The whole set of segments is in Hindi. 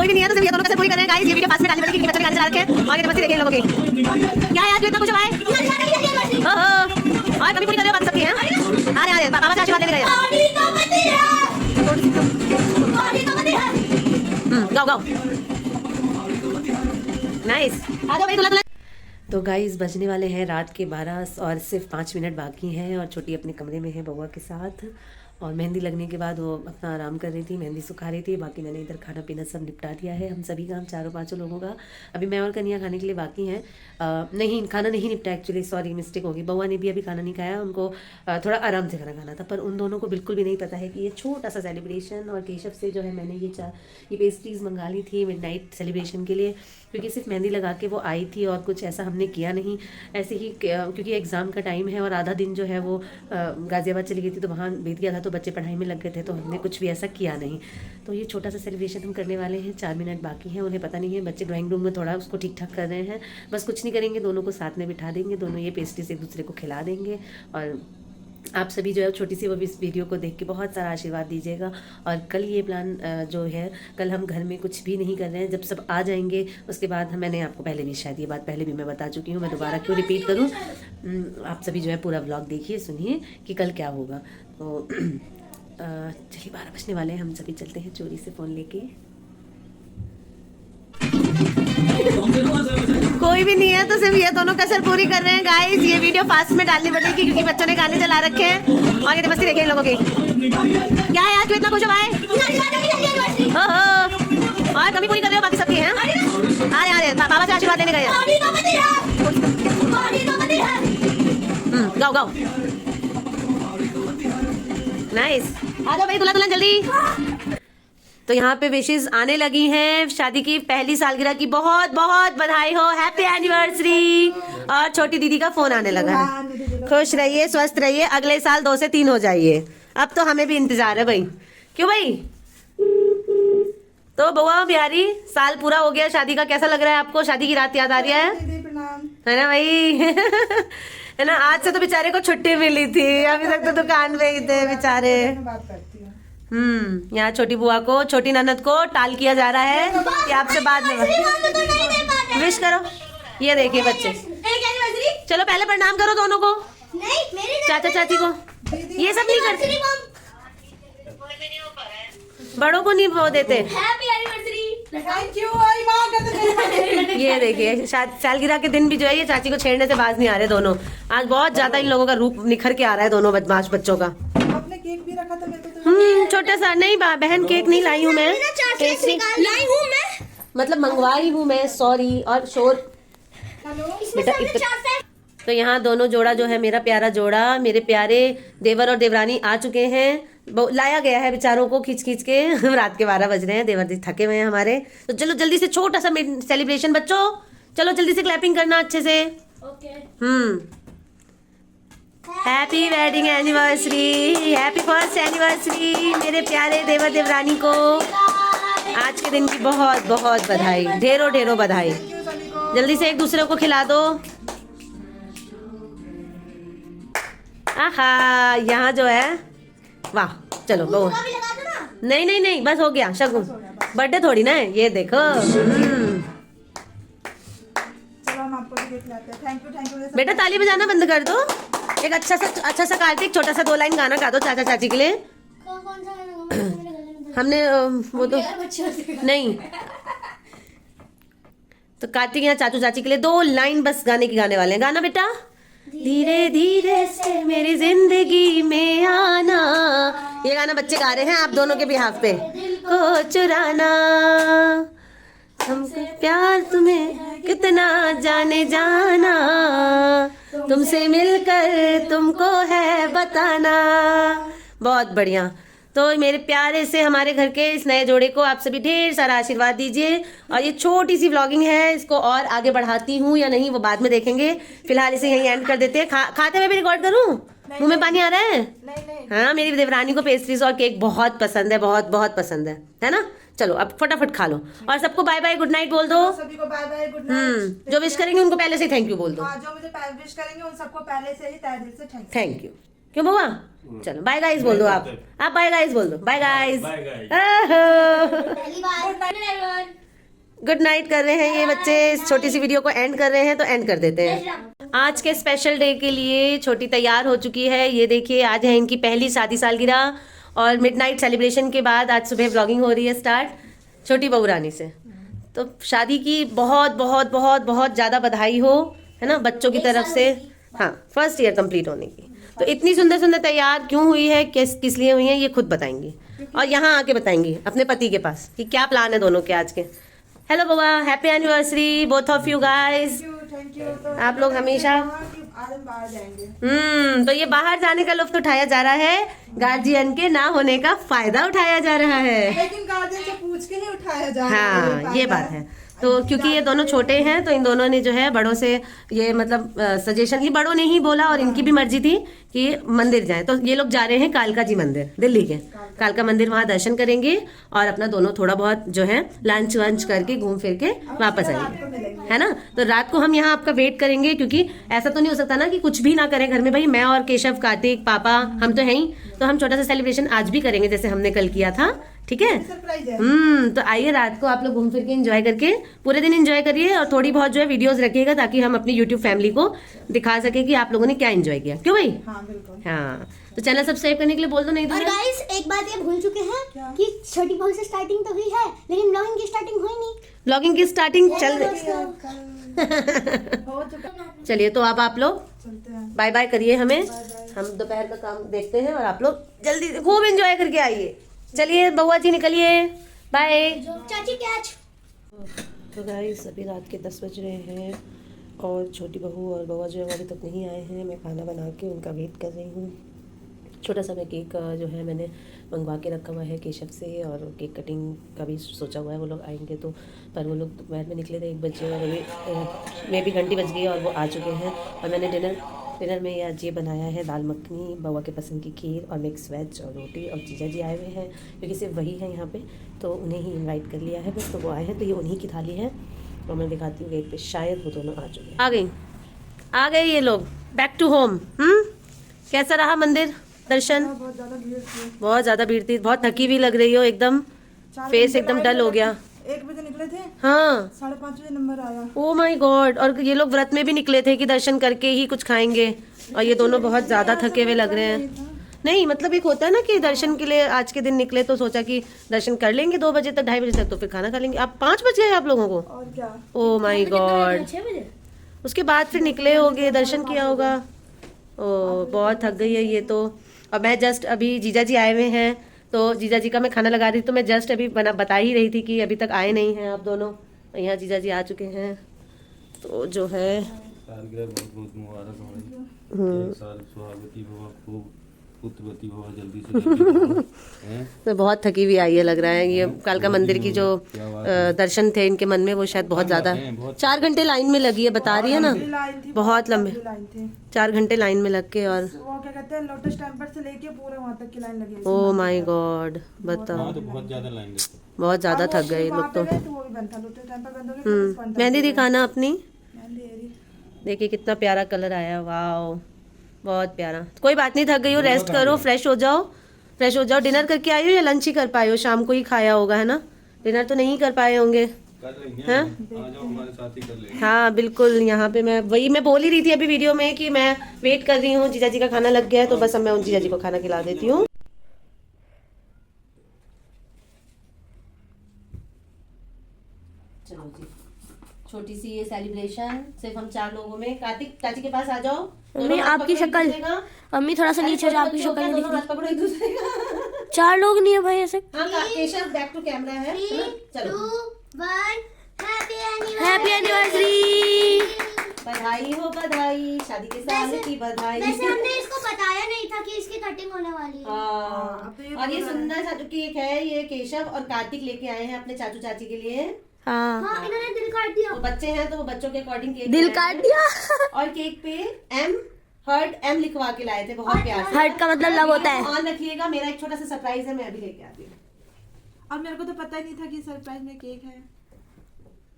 कोई भी नहीं है तो सिर्फ ये दोनों कैसे पूरी कर रहे हैं गाइस। ये वीडियो फास्ट में डालनी पड़ेगी क्योंकि बच्चों ने गाने चला रखे हैं। और ये मस्ती देखिए इन लोगों की। क्या यार क्यों इतना खुश है? ओहो और कभी पूरी कर रहे हो बात सबकी है। अरे बाबा से आशीर्वाद लेने गए। गाओ गाओ नाइस। आ जाओ भाई दुल्हा। तो गाइस बजने वाले हैं रात के 12 और सिर्फ 5 मिनट बाकी हैं और छोटी अपने कमरे में है बउआ के साथ। और मेहंदी लगने के बाद वो अपना आराम कर रही थी, मेहंदी सुखा रही थी। बाकी मैंने इधर खाना पीना सब निपटा दिया है, हम सभी काम चारों पाँचों लोगों का। अभी मैं और कन्या खाने के लिए बाकी हैं। नहीं खाना नहीं निपटा एक्चुअली, सॉरी मिस्टेक होगी। बउआ ने भी अभी खाना नहीं खाया, उनको थोड़ा आराम से खाना था। पर उन दोनों को बिल्कुल भी नहीं पता है कि ये छोटा सा सेलिब्रेशन। और केशव से जो है मैंने ये पेस्ट्रीज मंगा ली थी मिडनाइट सेलिब्रेशन के लिए, क्योंकि सिर्फ मेहंदी लगा के वो आई थी और कुछ ऐसा हमने किया नहीं। ऐसे ही क्योंकि एग्ज़ाम का टाइम है और आधा दिन जो है वो गाज़ियाबाद चली गई थी तो वहाँ बीत गया था, तो बच्चे पढ़ाई में लग गए थे, तो हमने कुछ भी ऐसा किया नहीं। तो ये छोटा सा सेलिब्रेशन हम करने वाले हैं। 4 मिनट बाकी हैं, उन्हें पता नहीं है। बच्चे ड्राइंग रूम में थोड़ा उसको ठीक ठाक कर रहे हैं। बस कुछ नहीं करेंगे, दोनों को साथ में बिठा देंगे, दोनों ये पेस्ट्रीज एक दूसरे को खिला देंगे। और आप सभी जो है छोटी सी वो भी इस वीडियो को देख के बहुत सारा आशीर्वाद दीजिएगा। और कल ये प्लान जो है, कल हम घर में कुछ भी नहीं कर रहे हैं। जब सब आ जाएंगे उसके बाद मैंने आपको पहले भी शायद ये बात पहले भी मैं बता चुकी हूँ, मैं दोबारा क्यों रिपीट करूँ। आप सभी जो है पूरा व्लॉग देखिए, सुनिए कि कल क्या होगा। तो चलिए 12 बजने वाले हैं, हम सभी चलते हैं चोरी से फ़ोन लेके। कोई भी नहीं है तो सिर्फ ये दोनों कसर पूरी कर रहे हैं गाइस। ये वीडियो फास्ट में डालनी पड़ेगी क्योंकि बच्चों ने गाने चला रखे हैं। और ये मस्ती देखिए इन लोगों की। क्या है यार क्यों इतना खुश है? और कभी पूरी कर रहे हो बाकी सबकी है। अरे बाबा से आशीर्वाद लेने गए। गाओ गाओ नाइस। आ जाओ भाई दुल्हा दुल्हन जल्दी। तो यहाँ पे विशेष आने लगी हैं। शादी की पहली सालगिरह की बहुत बहुत बधाई हो, हैप्पी एनिवर्सरी। और छोटी दीदी का फोन आने लगा है। खुश रहिए, स्वस्थ रहिए, अगले साल 2 से 3 हो जाइए। अब तो हमें भी इंतजार है भाई। क्यों भाई? तो बउआ बिहारी साल पूरा हो गया शादी का, कैसा लग रहा है आपको? शादी की रात याद आ रही है ना भाई? है ना, आज से तो बेचारे को छुट्टी मिली थी, अभी तक तो दुकान पे ही थे बेचारे। यहाँ छोटी बुआ को, छोटी ननद को टाल किया जा रहा है कि आपसे बाद में विश करो। ये देखिए बच्चे, चलो पहले प्रणाम करो दोनों को, चाचा चाची को। ये सब नहीं करते, बड़ों को नहीं वो देते। ये देखिए सालगिरह के दिन भी जो है ये चाची को छेड़ने से बाज नहीं आ रहे दोनों। आज बहुत ज्यादा इन लोगों का रूप निखर के आ रहा है, दोनों बदमाश बच्चों का। आपने केक भी रखा था, मेरे को छोटा सा। नहीं बहन केक नहीं लाई हूँ मैं, लाई हूँ मैं, मतलब मंगवाई हूँ मैं, सॉरी। और शोर बेटा तो यहाँ दोनों जोड़ा जो है, मेरा प्यारा जोड़ा, मेरे प्यारे देवर और देवरानी आ चुके हैं। लाया गया है बेचारों को खींच खींच के। रात के 12 बज रहे हैं, देवर जी थके हुए हैं हमारे। तो चलो जल्दी से छोटा सा सेलिब्रेशन बच्चों, चलो जल्दी से क्लैपिंग करना अच्छे से। Happy wedding anniversary, happy first anniversary मेरे प्यारे देवर देवरानी को। आज के दिन की बहुत बहुत बधाई, ढेरों ढेरों बधाई। जल्दी से एक दूसरे को खिला दो। आहा यहाँ जो है, वाह चलो वो नहीं नहीं नहीं बस हो गया शगुन, बर्थडे थोड़ी ना है ये, देखो। बेटा ताली बजाना बंद कर दो। एक अच्छा सा कार्तिक छोटा सा 2 लाइन गाना गा दो चाचा चाची के लिए। हमने वो तो नहीं, तो कार्तिक यहाँ चाचू चाची के लिए 2 लाइन बस गाने की गाने वाले हैं। गाना बेटा। धीरे धीरे से मेरी जिंदगी में आना, ये गाना बच्चे गा रहे हैं आप दोनों के बिहाफ पे। को चुराना हमसे प्यार तुम्हें कितना जाने जाना, तुमसे मिलकर तुमको है बताना। बहुत बढ़िया। तो मेरे प्यारे से हमारे घर के इस नए जोड़े को आप सभी ढेर सारा आशीर्वाद दीजिए। और ये छोटी सी व्लॉगिंग है, इसको और आगे बढ़ाती हूँ या नहीं वो बाद में देखेंगे। फिलहाल इसे यहीं एंड कर देते हैं। खाते हुए भी रिकॉर्ड करूँ? मुंह में पानी आ रहा है? नहीं। हाँ मेरी देवरानी को पेस्ट्रीज और केक बहुत पसंद है, बहुत बहुत पसंद है ना। चलो अब फटाफट खा लो और सबको बाय बाय गुड नाइट बोल दो। सभी को बाय बाय गुड नाइट। जो विश करेंगे उनको पहले से थैंक यू बोल दो। जो मुझे विश करेंगे उन सबको पहले से ही तहे दिल से थैंक यू। क्यों बउआ? चलो बाय गाइस बोल दो आप बाय गाइस बोल दो। Bye guys. पहली बार good night everyone. Good night कर रहे हैं ये बच्चे। इस छोटी सी वीडियो को एंड कर रहे हैं तो एंड कर देते हैं। आज के स्पेशल डे के लिए छोटी तैयार हो चुकी है। ये देखिए आज है इनकी पहली शादी सालगिरह और मिडनाइट सेलिब्रेशन के बाद आज सुबह व्लॉगिंग हो रही है स्टार्ट छोटी बहू रानी से। तो शादी की बहुत बहुत बहुत बहुत ज़्यादा बधाई हो, है ना, बच्चों की तरफ से। हाँ, फर्स्ट ईयर कंप्लीट होने की। तो इतनी सुंदर सुंदर तैयार क्यों हुई है, किस लिए हुई है, ये खुद बताएंगी और यहाँ आके बताएंगी अपने पति के पास कि क्या प्लान है दोनों के आज के। हेलो बुआ, happy anniversary both of you guys. Thank you. तो आप लोग हमेशा आज हम बाहर जाएंगे। तो ये बाहर जाने का लुत्फ उठाया जा रहा है, गार्जियन के ना होने का फायदा उठाया जा रहा है। लेकिन गार्जियन से पूछ के ही उठाया जा रहा है। हाँ, ये बात है। तो क्योंकि ये दोनों छोटे हैं तो इन दोनों ने जो है बड़ों से ये मतलब सजेशन, ये बड़ों ने ही बोला और इनकी भी मर्जी थी कि मंदिर जाएं। तो ये लोग जा रहे हैं कालका जी मंदिर, दिल्ली के कालका मंदिर, वहां दर्शन करेंगे और अपना दोनों थोड़ा बहुत जो है लंच वंच करके घूम फिर के वापस आएंगे, है ना। तो रात को हम यहाँ आपका वेट करेंगे क्योंकि ऐसा तो नहीं हो सकता ना कि कुछ भी ना करें घर में। भाई मैं और केशव, कार्तिक, पापा हम तो हैं ही, तो हम छोटा सा सेलिब्रेशन आज भी करेंगे जैसे हमने कल किया था, ठीक है। सरप्राइज है। तो आइए रात को आप लोग घूम फिर के एंजॉय करके पूरे दिन एंजॉय करिए और थोड़ी बहुत जो है वीडियोस रखिएगा ताकि हम अपनी यूट्यूब फैमिली को दिखा सके कि आप लोगों ने क्या एंजॉय किया। क्यों भाई? हाँ बिल्कुल। हाँ, तो चैनल सब्सक्राइब करने के लिए बोल दो। नहीं तो और गाइस एक बात ये भूल चुके हैं कि छोटी बहू से स्टार्टिंग तो हुई है लेकिन ब्लॉगिंग की स्टार्टिंग हुई नहीं। ब्लॉगिंग की स्टार्टिंग चल रही। हो चुका। चलिए तो अब आप लोग चलते हैं। बाय बाय करिए हमें। हम दोपहर का काम देखते हैं और आप लोग जल्दी से खूब एंजॉय करके आइए। चलिए बउआ जी निकलिए, बाय। चाची कैच। तो गाइस अभी रात के 10 बज रहे हैं और छोटी बहू और बउआ जो है वो अभी तक नहीं आए हैं। मैं खाना बना के उनका वेट कर रही हूँ। छोटा सा मैं केक जो है मैंने मंगवा के रखा हुआ है केशव से और केक कटिंग का भी सोचा हुआ है। वो लोग आएंगे तो, पर वो लोग दोपहर में निकले थे 1 बजे और अभी में भी घंटी बज गई और वो आ चुके हैं। और मैंने डिनर में आज ये बनाया है दाल मखनी, बउआ के पसंद की खीर और मिक्स वेज और रोटी। और जीजा जी आए हुए हैं क्योंकि सिर्फ वही है यहाँ पे, तो उन्हें ही इनवाइट कर लिया है बस। तो वो आए हैं तो ये उन्हीं की थाली है और मैं दिखाती हूँ गेट पे, शायद वो दोनों आ चुके हैं। आ गए ये लोग बैक टू होम। कैसा रहा मंदिर दर्शन? बहुत ज्यादा भीड़ थी। बहुत ज़्यादा भीड़ थी, बहुत थकी भी लग रही हो एकदम, फेस एकदम डल हो गया। 1 बजे निकले थे, हाँ 5:30 बजे नंबर आया। Oh my God. और ये लोग व्रत में भी निकले थे कि दर्शन करके ही कुछ खाएंगे और ये दोनों बहुत ज्यादा थके हुए लग रहे हैं। नहीं मतलब एक होता है ना कि दर्शन के लिए आज के दिन निकले तो सोचा कि दर्शन कर लेंगे 2 बजे तक, 2:30 बजे तक, तो फिर खाना खा लेंगे। आप 5 बज गए आप लोगों को? और क्या। Oh my God. उसके बाद फिर निकले होगे, दर्शन किया होगा। ओ बहुत थक गई है ये तो। और मैं जस्ट अभी जीजा जी आए हुए हैं तो जीजा जी का मैं खाना लगा रही थी, तो मैं जस्ट अभी बता ही रही थी कि अभी तक आए नहीं हैं आप दोनों। यहाँ जीजा जी आ चुके हैं तो जो है सालगिरह बहुत बहुत मुबारक हो। एक साल सुहागवती भव, खूब पुत्रवती भव, जल्दी से जल्दी भव। हैं? तो बहुत थकी हुई आई है लग रहा है। ये कालका मंदिर की जो दर्शन थे इनके मन में वो शायद बहुत ज्यादा। 4 घंटे लाइन में लगी है, बता रही है ना, लाइन थी, बहुत लंबे लाइन थी। 4 घंटे लाइन में लग के। और वो क्या कहते हैं, लोटस टेम्पल से लेके पूरे वहाँ तक की लाइन लगी है। ओ माय गॉड बताओ, हाँ तो बहुत ज्यादा लाइन लगती है। बहुत ज्यादा थक गए लोग तो। वो भी बंद था, लोटस टेम्पल बंद हो गया, फिर इस बंद था। मेहंदी दिखाना अपनी, मेहंदी है रही। देखिए कितना प्यारा कलर आया, वाह बहुत प्यारा। कोई बात नहीं, थक गई हो रेस्ट करो, फ्रेश हो जाओ, फ्रेश हो जाओ। डिनर करके आई हो या लंच ही कर पाए हो? शाम को ही खाया होगा है ना, डिनर तो नहीं कर पाए होंगे। कर लेंगे, हाँ? आ जाओ हमारे साथ ही कर लेंगे। हाँ बिल्कुल। यहाँ पे मैं बोल ही रही थी अभी वीडियो में कि मैं वेट कर रही हूँ, जीजा जी का खाना लग गया है तो बस अब मैं उन जीजा जी को खाना खिला देती हूँ। चलो जी, छोटी सी ये सेलिब्रेशन सिर्फ हम 4 लोगों में। कार्तिक चाची के पास आ जाओ। मम्मी आपकी शक्ल, मम्मी थोड़ा सा नीचे जाओ, आपकी शक्ल नहीं दिख रही। पकड़ो एक दूसरे का। 4 लोग नहीं है भाई ऐसे। हाँ केशव बैक टू कैमरा है ना? चलो 2 1 हैप्पी एनिवर्सरी। बधाई हो, बधाई, शादी के साल की बधाई। वैसे हमने इसको बताया नहीं था कि इसकी कटिंग होने वाली है। हाँ। और ये सुंदर सा जो केक है ये केशव और कार्तिक लेके आए हैं अपने चाचू चाची के लिए। हाँ इन्होंने दिल काट दिया। वो बच्चे हैं तो वो बच्चों के अकॉर्डिंग केक दिल काट दिया। और केक पे एम लिखवा के लाए थे बहुत प्यार से। हार्ट का मतलब लव होता है। ऑन रखिएगा, मेरा एक छोटा सा सरप्राइज है, मैं अभी लेके आती हूँ। और मेरे को तो पता ही नहीं था कि सरप्राइज में केक है।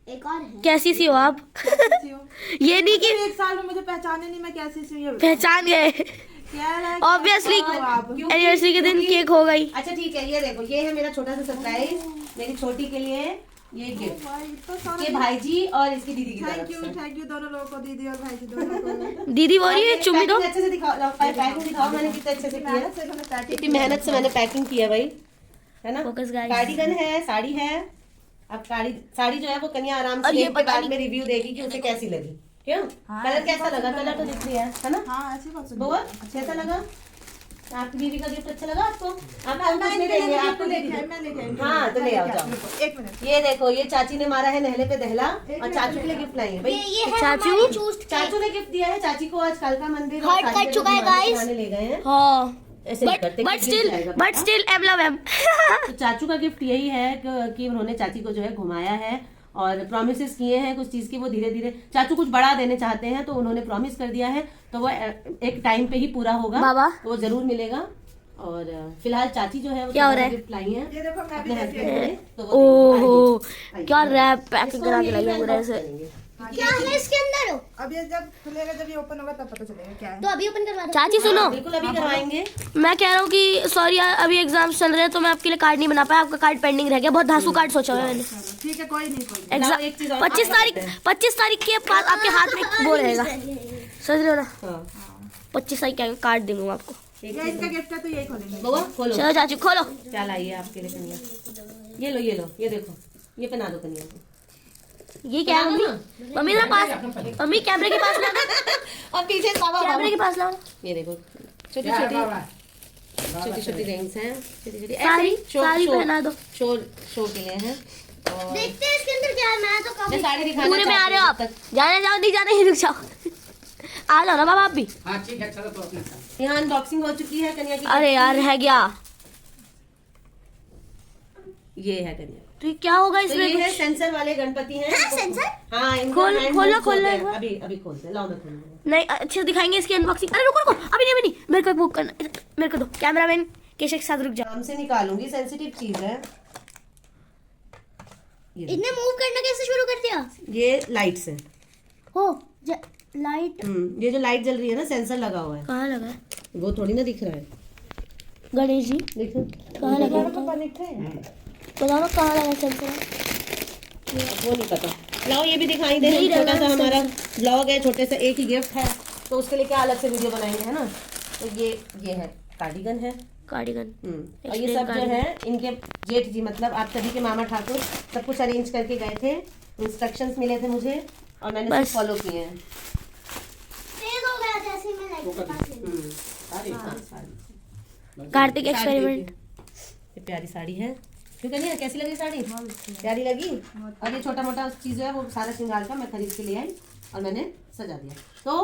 एक और है। कैसी सी हो आप? कैसी हो? ये नहीं कि 1 साल में मुझे पहचाने नहीं, मैं कैसी सी हूँ। पहचान गए। ऑब्वियसली एनिवर्सरी के दिन केक हो गई। अच्छा ठीक है, ये देखो ये है मेरा छोटा सा सरप्राइज मेरी छोटी के लिए। ये गिफ्ट भाई इतना सारा ये भाई जी और इसकी दीदी की थैंक तरफ यू से। दोनों लोगों को, दीदी और भाई जी दोनों को। दीदी बोल रही है चुम्मी दो। पैकिंग अच्छे से दिखाओ, पैकिंग दिखाओ मैंने कितने अच्छे से किया है। मेहनत से मैंने पैकिंग कितनी मेहनत से मैंने पैकिंग की है भाई, है ना। Focus guys। कार्डिगन है, साड़ी है। अब साड़ी जो है वो कन्या आराम से और ये लेके पता बाद में रिव्यू देगी कि उसे कैसी लगी। क्यों कलर कैसा लगा? कलर तो दिख रही है ना। हाँ ऐसी बात सुन। बुआ कैसा लगा? आपकी बीवी का गिफ्ट अच्छा लगा आपको? आपको कुछ नहीं मैं देंगे, आपको लेके दे आई, दीजिए। मैं लेके आई। हाँ तो ले आओ जाओ। एक मिनट। ये देखो, ये चाची ने मारा है नहले पे दहला और चाचू के लिए गिफ्ट लाई है भाई। ये है चाचू? हमारी चूस्ट चाचू ने गिफ्ट दिया है चाची को। आज कालका मंदिर और Heart काली कट का चुका है, जो guys। दिखाने ले गए हैं। हाँ ऐसे नहीं करते, but still M love M. तो चाचू का गिफ्ट यही है कि उन्होंने चाची को जो है घुमाया है और प्रॉमिसेस किए हैं कुछ चीज की। वो धीरे धीरे चाचू कुछ बड़ा देने चाहते हैं तो उन्होंने प्रॉमिस कर दिया है, तो वो एक टाइम पे ही पूरा होगा। बाबा। तो वो जरूर मिलेगा। और फिलहाल चाची जो है वो क्या हो रहा है? गिफ्ट लाई है ये देखो मैं भी अपने लेके हस्बैंड आई। को, तो वो ओहो आइए। क्या रैप पैकिंग इसको करा हम के यही लाई है पूरा unbox ऐसे। करेंगे। क्या है इसके अंदर? अब ये जब खुलेगा, जब ये ओपन होगा तब पता चलेगा क्या है। तो अभी ओपन करवा दो। चाची सुनो, हाँ, बिल्कुल अभी करवाएंगे। मैं कह रहा हूँ कि सॉरी यार अभी एग्जाम्स चल रहे हैं तो मैं आपके लिए कार्ड नहीं बना पाया। आपका कार्ड पेंडिंग रह गया। बहुत धांसू कार्ड सोचा हुआ है मैंने। चलो ठीक है, कोई नहीं कोई नहीं। एग्जाम एक चीज और 25 तारीख के बाद आपके हाथ में वो रहेगा। समझ रहे हो ना? हाँ 25 तारीख का कार्ड दूंगा मैं आपको। एक ये इसका गिफ्ट है तो यही खोलेंगे। बउआ खोलो, चलो चाचू खोलो। क्या लाई है आपके लिए कन्या? ये लो ये लो, ये देखो, ये पहना दो कन्या को। ये क्या है मम्मी? मम्मी जरा पास, मम्मी कैमरे के पास लाओ। और पीछे सावा कैमरे के पास लाओ। ये देखो छोटी छोटी छोटी रिंग्स हैं, छोटी छोटी सारी पहना दो। शो के लिए है। और देखते हैं इसके अंदर क्या है। मैं तो मैं साड़ी दिखाना पूरे में आ रहे हो आप? चाहती हूँ जाने जाओ, नहीं जाने ही रुक जाओ। आ जाओ ना बाबा आप भी। हाँ ठीक है चलो तो अपने साथ। यहाँ अनबॉक्सिंग हो चुकी है कन्या की। अरे यार रह गया। ये है कन्या। तो ये क्या होगा तो इसमें? ये है सेंसर वाले गणपति हैं। सेंसर? हाँ इनको खोल- hand खोलना- moves होते खोलना हैं। एक बार। अभी खोलते हैं, लाओ मैं खोलूंगा। नहीं अच्छे से दिखाएंगे इसकी अनबॉक्सिंग। अरे रुको रुको, अभी नहीं मेरे को बुक करना, मेरे को दो। कैमरामैन केशव के साथ रुक जाओ। आराम से निकालूंगी, सेंसिटिव चीज है। ये देखो, इतने मूव करना कैसे शुरू कर दिया? ये लाइट्स है। हो लाइट ये जो लाइट जल रही है ना, सेंसर लगा हुआ है। कहाँ लगा है? वो थोड़ी ना दिख रहा है, गणेश जी देखो कहाँ लगा है? पापा लिखे हैं। बताओ ना कहाँ लगा है सेंसर? वो नहीं पता। लाओ ये भी दिखाई दे। नहीं छोटा लगा सा हमारा ब्लॉग है, छोटे सा एक ही गिफ्ट है, तो उसके लिए क्या अलग से वीडियो बनाएंगे, है ना। तो ये है कार्डिगन है। कार्डिगन। और ये सब जो है इनके जेठ जी, मतलब आप सभी के मामा ठाकुर सब कुछ अरेंज करके गए थे। इंस्ट्रक्शंस मिले थे मुझे और मैंने सब बस। फॉलो किए हैं। तेज हो गया जैसे मैं लाइट के पास गई। अरे साड़ी कार्तिक एक्सपेरिमेंट। ये प्यारी साड़ी है। क्यों कन्या कैसी लगी साड़ी? प्यारी लगी। और ये छोटा मोटा चीज है वो सारा श्रृंगार का मैं खरीद के ले आई और मैंने सजा दिया। तो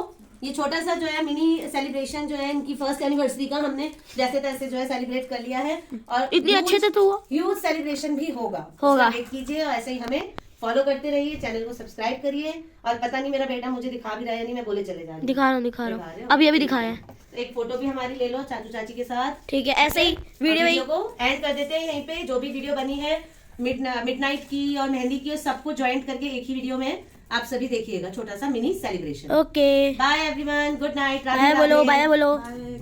ये छोटा सा जो है मिनी सेलिब्रेशन जो है इनकी फर्स्ट एनिवर्सरी का हमने जैसे तैसे जो है सेलिब्रेट कर लिया है। और इतनी अच्छे से तो हुआ। ह्यूज सेलिब्रेशन भी होगा। होगा। वेट कीजिए और ऐसे ही हमें फॉलो करते रहिए, चैनल को सब्सक्राइब करिए। और पता नहीं मेरा बेटा मुझे दिखा भी रहा है या नहीं, मैं बोले चले जा रही दिखा रहा हूँ अभी अभी दिखाया है। तो एक फोटो भी हमारी ले लो चाचू चाची के साथ। ठीक है ऐसे ही वीडियो वीडियो को एंड कर देते हैं यहीं पे। जो भी वीडियो बनी है मिडनाइट की और मेहंदी की, सबको ज्वाइंट करके एक ही वीडियो में आप सभी देखिएगा, छोटा सा mini celebration. Okay bye everyone, good night. Bye बोलो, बाय बोलो। बाय।